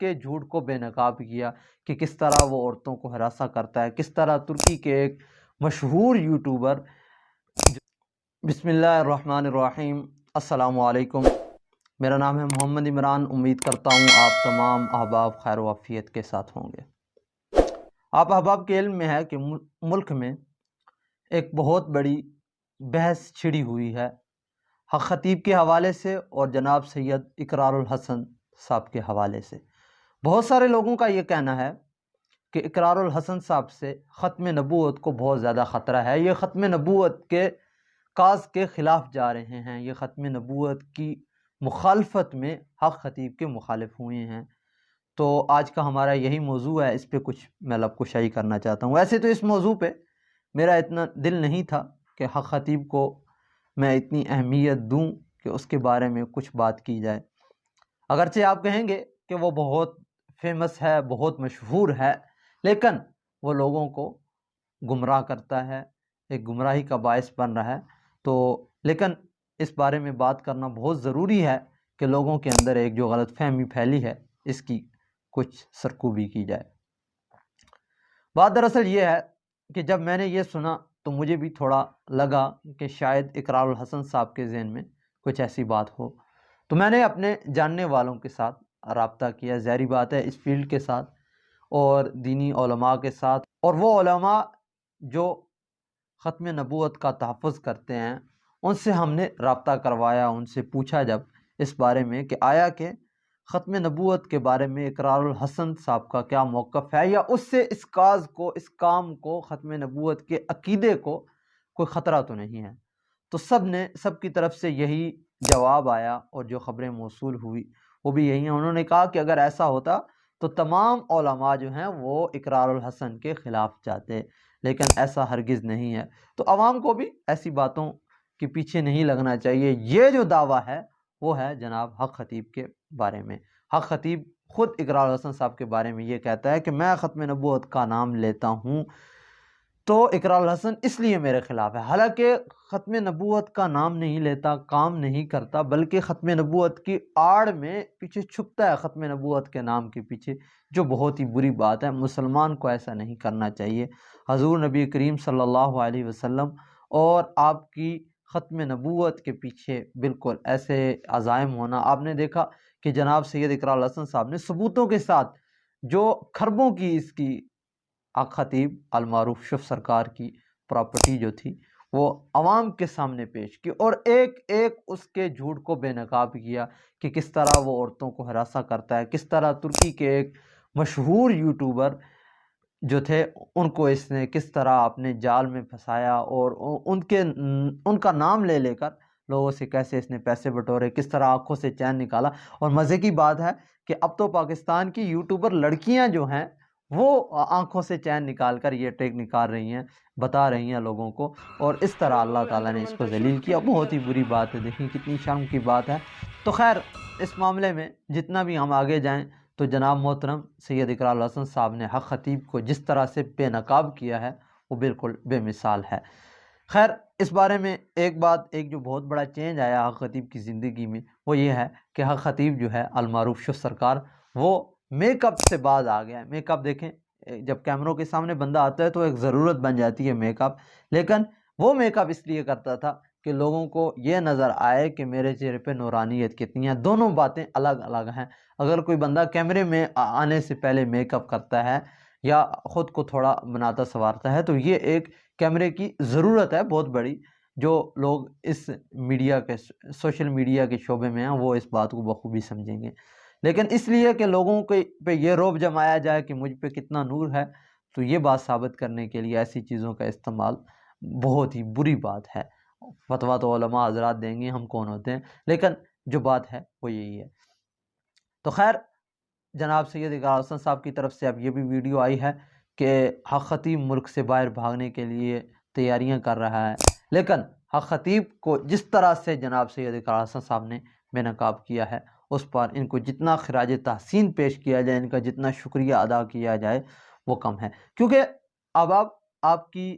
کے جھوٹ کو بے نقاب کیا کہ کس طرح وہ عورتوں کو ہراساں کرتا ہے، کس طرح ترکی کے ایک مشہور یوٹیوبر بسم اللہ الرحمن الرحیم السلام علیکم، میرا نام ہے محمد عمران، امید کرتا ہوں آپ تمام احباب خیر و عافیت کے ساتھ ہوں گے۔ آپ احباب کے علم میں ہے کہ ملک میں ایک بہت بڑی بحث چھڑی ہوئی ہے حق خطیب کے حوالے سے اور جناب سید اقرار الحسن صاحب کے حوالے سے۔ بہت سارے لوگوں کا یہ کہنا ہے کہ اقرار الحسن صاحب سے ختم نبوت کو بہت زیادہ خطرہ ہے، یہ ختم نبوت کے کاز کے خلاف جا رہے ہیں، یہ ختم نبوت کی مخالفت میں حق خطیب کے مخالف ہوئے ہیں۔ تو آج کا ہمارا یہی موضوع ہے، اس پہ کچھ میں لب کشائی کرنا چاہتا ہوں۔ ویسے تو اس موضوع پہ میرا اتنا دل نہیں تھا کہ حق خطیب کو میں اتنی اہمیت دوں کہ اس کے بارے میں کچھ بات کی جائے، اگرچہ آپ کہیں گے کہ وہ بہت فیمس ہے، بہت مشہور ہے، لیکن وہ لوگوں کو گمراہ کرتا ہے، ایک گمراہی کا باعث بن رہا ہے۔ تو لیکن اس بارے میں بات کرنا بہت ضروری ہے کہ لوگوں کے اندر ایک جو غلط فہمی پھیلی ہے اس کی کچھ سرکوبی کی جائے۔ بات دراصل یہ ہے کہ جب میں نے یہ سنا تو مجھے بھی تھوڑا لگا کہ شاید اقرار الحسن صاحب کے ذہن میں کچھ ایسی بات ہو، تو میں نے اپنے جاننے والوں کے ساتھ رابطہ کیا، ظاہری بات ہے اس فیلڈ کے ساتھ اور دینی علماء کے ساتھ، اور وہ علماء جو ختم نبوت کا تحفظ کرتے ہیں ان سے ہم نے رابطہ کروایا، ان سے پوچھا جب اس بارے میں کہ آیا کہ ختم نبوت کے بارے میں اقرار الحسن صاحب کا کیا موقف ہے، یا اس سے اس کاز کو، اس کام کو، ختم نبوت کے عقیدے کو کوئی خطرہ تو نہیں ہے۔ تو سب کی طرف سے یہی جواب آیا، اور جو خبریں موصول ہوئی وہ بھی یہی ہیں۔ انہوں نے کہا کہ اگر ایسا ہوتا تو تمام علماء جو ہیں وہ اقرار الحسن کے خلاف جاتے، لیکن ایسا ہرگز نہیں ہے۔ تو عوام کو بھی ایسی باتوں کے پیچھے نہیں لگنا چاہیے۔ یہ جو دعویٰ ہے وہ ہے جناب حق خطیب کے بارے میں۔ حق خطیب خود اقرار الحسن صاحب کے بارے میں یہ کہتا ہے کہ میں ختم نبوت کا نام لیتا ہوں تو اقرار الحسن اس لیے میرے خلاف ہے، حالانکہ ختم نبوت کا نام نہیں لیتا، کام نہیں کرتا، بلکہ ختم نبوت کی آڑ میں پیچھے چھپتا ہے، ختم نبوت کے نام کے پیچھے، جو بہت ہی بری بات ہے۔ مسلمان کو ایسا نہیں کرنا چاہیے۔ حضور نبی کریم صلی اللہ علیہ وسلم اور آپ کی ختم نبوت کے پیچھے بالکل ایسے عزائم ہونا، آپ نے دیکھا کہ جناب سید اقرار الحسن صاحب نے ثبوتوں کے ساتھ جو کھربوں کی اس کی حق خطیب المعروف شف سرکار کی پراپرٹی جو تھی وہ عوام کے سامنے پیش کی، اور ایک ایک اس کے جھوٹ کو بے نقاب کیا کہ کس طرح وہ عورتوں کو ہراساں کرتا ہے، کس طرح ترکی کے ایک مشہور یوٹیوبر جو تھے ان کو اس نے کس طرح اپنے جال میں پھنسایا، اور ان کا نام لے لے کر لوگوں سے کیسے اس نے پیسے بٹورے، کس طرح آنکھوں سے چین نکالا۔ اور مزے کی بات ہے کہ اب تو پاکستان کی یوٹیوبر لڑکیاں جو ہیں وہ آنکھوں سے چین نکال کر یہ ٹیک نکال رہی ہیں، بتا رہی ہیں لوگوں کو، اور اس طرح اللہ تعالیٰ نے اس کو ذلیل کیا۔ بہت ہی بری بات ہے، دیکھیں کتنی شرم کی بات ہے۔ تو خیر اس معاملے میں جتنا بھی ہم آگے جائیں تو جناب محترم سید اقرار الحسن صاحب نے حق خطیب کو جس طرح سے بے نقاب کیا ہے وہ بالکل بے مثال ہے۔ خیر اس بارے میں ایک جو بہت بڑا چینج آیا حق خطیب کی زندگی میں وہ یہ ہے کہ حق خطیب جو ہے المعروف شف سرکار وہ میک اپ سے باز آ گیا ہے۔ میک اپ دیکھیں، جب کیمروں کے سامنے بندہ آتا ہے تو ایک ضرورت بن جاتی ہے میک اپ، لیکن وہ میک اپ اس لیے کرتا تھا کہ لوگوں کو یہ نظر آئے کہ میرے چہرے پہ نورانیت کتنی ہے۔ دونوں باتیں الگ الگ ہیں۔ اگر کوئی بندہ کیمرے میں آنے سے پہلے میک اپ کرتا ہے یا خود کو تھوڑا بناتا سنوارتا ہے تو یہ ایک کیمرے کی ضرورت ہے بہت بڑی۔ جو لوگ اس میڈیا کے سوشل میڈیا کے شعبے میں ہیں وہ اس بات کو بخوبی سمجھیں گے، لیکن اس لیے کہ لوگوں کے پہ یہ رعب جمایا جائے کہ مجھ پہ کتنا نور ہے، تو یہ بات ثابت کرنے کے لیے ایسی چیزوں کا استعمال بہت ہی بری بات ہے۔ فتویٰ تو علماء حضرات دیں گے، ہم کون ہوتے ہیں، لیکن جو بات ہے وہ یہی ہے۔ تو خیر جناب سید اقرار الحسن صاحب کی طرف سے اب یہ بھی ویڈیو آئی ہے کہ حق خطیب ملک سے باہر بھاگنے کے لیے تیاریاں کر رہا ہے، لیکن حق خطیب کو جس طرح سے جناب سید اقرار الحسن صاحب نے بے نقاب کیا ہے اس پر ان کو جتنا خراج تحسین پیش کیا جائے، ان کا جتنا شکریہ ادا کیا جائے وہ کم ہے، کیونکہ اب آپ کی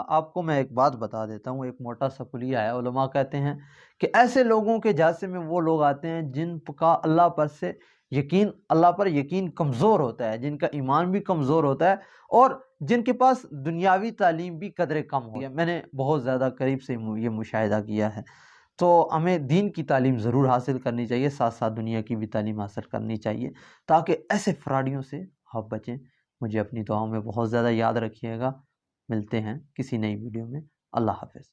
آپ کو میں ایک بات بتا دیتا ہوں، ایک موٹا سا کلیہ ہے۔ علماء کہتے ہیں کہ ایسے لوگوں کے جاسے میں وہ لوگ آتے ہیں جن کا اللہ پر یقین کمزور ہوتا ہے، جن کا ایمان بھی کمزور ہوتا ہے، اور جن کے پاس دنیاوی تعلیم بھی قدرے کم ہوئی ہے۔ میں نے بہت زیادہ قریب سے یہ مشاہدہ کیا ہے۔ تو ہمیں دین کی تعلیم ضرور حاصل کرنی چاہیے، ساتھ ساتھ دنیا کی بھی تعلیم حاصل کرنی چاہیے، تاکہ ایسے فراڈیوں سے آپ بچیں۔ مجھے اپنی دعاؤں میں بہت زیادہ یاد رکھیے گا۔ ملتے ہیں کسی نئی ویڈیو میں۔ اللہ حافظ۔